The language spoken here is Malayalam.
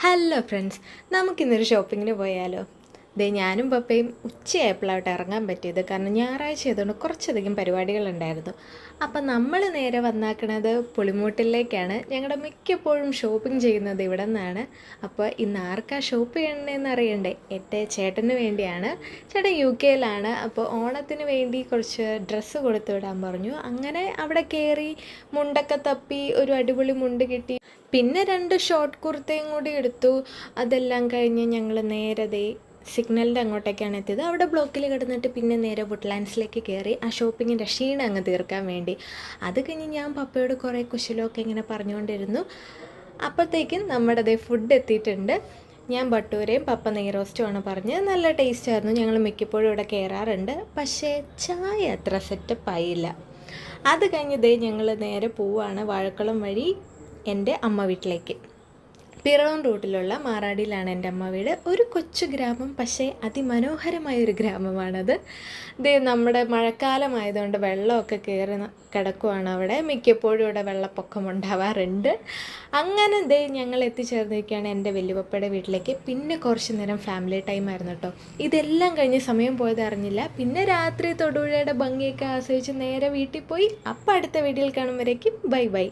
ഹലോ ഫ്രണ്ട്സ്, നമുക്കിന്നൊരു ഷോപ്പിങ്ങിന് പോയാലോ? ഞാനും പപ്പയും ഉച്ചയായപ്പോഴായിട്ട് ഇറങ്ങാൻ പറ്റിയത്. കാരണം ഞായറാഴ്ച ആയതുകൊണ്ട് കുറച്ചധികം പരിപാടികളുണ്ടായിരുന്നു. അപ്പം നമ്മൾ നേരെ വന്നാക്കണത് പുളിമൂട്ടിലേക്കാണ്. ഞങ്ങളുടെ മിക്കപ്പോഴും ഷോപ്പിംഗ് ചെയ്യുന്നത് ഇവിടെ നിന്നാണ്. അപ്പോൾ ഇന്ന് ആർക്കാ ഷോപ്പ് ചെയ്യണമെന്ന് അറിയണ്ടേ? എൻ്റെ ചേട്ടന് വേണ്ടിയാണ്. ചേട്ടൻ UK-യിലാണ്. അപ്പോൾ ഓണത്തിന് വേണ്ടി കുറച്ച് ഡ്രസ്സ് കൊടുത്തു വിടാൻ പറഞ്ഞു. അങ്ങനെ അവിടെ കയറി മുണ്ടൊക്കെ തപ്പി ഒരു അടിപൊളി മുണ്ട് കിട്ടി. പിന്നെ 2 ഷോർട്ട് കുർത്തയും കൂടി എടുത്തു. അതെല്ലാം കഴിഞ്ഞ് ഞങ്ങൾ നേരെ സിഗ്നലിൻ്റെ അങ്ങോട്ടേക്കാണ് എത്തിയത്. അവിടെ ബ്ലോക്കിൽ കിടന്നിട്ട് പിന്നെ നേരെ വുഡ്ലാൻഡ്സിലേക്ക് കയറി ആ ഷോപ്പിങ്ങിൻ്റെ ക്ഷീണം അങ്ങ് തീർക്കാൻ വേണ്ടി. അത് കഴിഞ്ഞ് ഞാൻ പപ്പയോട് കുറേ കുശലമൊക്കെ ഇങ്ങനെ പറഞ്ഞുകൊണ്ടിരുന്നു. അപ്പോഴത്തേക്കും നമ്മുടെ ഫുഡ് എത്തിയിട്ടുണ്ട്. ഞാൻ ബട്ടൂരയും പപ്പ നെയ്റോസ്റ്റുമാണ് പറഞ്ഞ്. നല്ല ടേസ്റ്റ് ആയിരുന്നു. ഞങ്ങൾ മിക്കപ്പോഴും ഇവിടെ കയറാറുണ്ട്. പക്ഷേ ചായ അത്ര സെറ്റപ്പ് ആയില്ല. അത് കഴിഞ്ഞ് ഞങ്ങൾ നേരെ പോവുകയാണ് വാഴക്കുളം വഴി എൻ്റെ അമ്മ വീട്ടിലേക്ക്. പിറവം റൂട്ടിലുള്ള മാറാടിയിലാണ് എൻ്റെ അമ്മ വീട്. ഒരു കൊച്ചു ഗ്രാമം, പക്ഷേ അതിമനോഹരമായൊരു ഗ്രാമമാണത്. നമ്മുടെ മഴക്കാലമായതുകൊണ്ട് വെള്ളമൊക്കെ കയറി കിടക്കുവാണ് അവിടെ. മിക്കപ്പോഴും ഇവിടെ വെള്ളപ്പൊക്കം ഉണ്ടാവാറുണ്ട്. അങ്ങനെ ഞങ്ങൾ എത്തിച്ചേർന്നിരിക്കുകയാണ് എൻ്റെ വല്യപ്പയുടെ വീട്ടിലേക്ക്. പിന്നെ കുറച്ച് നേരം ഫാമിലി ടൈം ആയിരുന്നു കേട്ടോ. ഇതെല്ലാം കഴിഞ്ഞ് സമയം പോയത് അറിഞ്ഞില്ല. പിന്നെ രാത്രി തൊടുപുഴയുടെ ഭംഗിയൊക്കെ ആസ്വദിച്ച് നേരെ വീട്ടിൽ പോയി. അപ്പം അടുത്ത വീഡിയോയിൽ കാണുമ്പോഴേക്കും ബൈ ബൈ.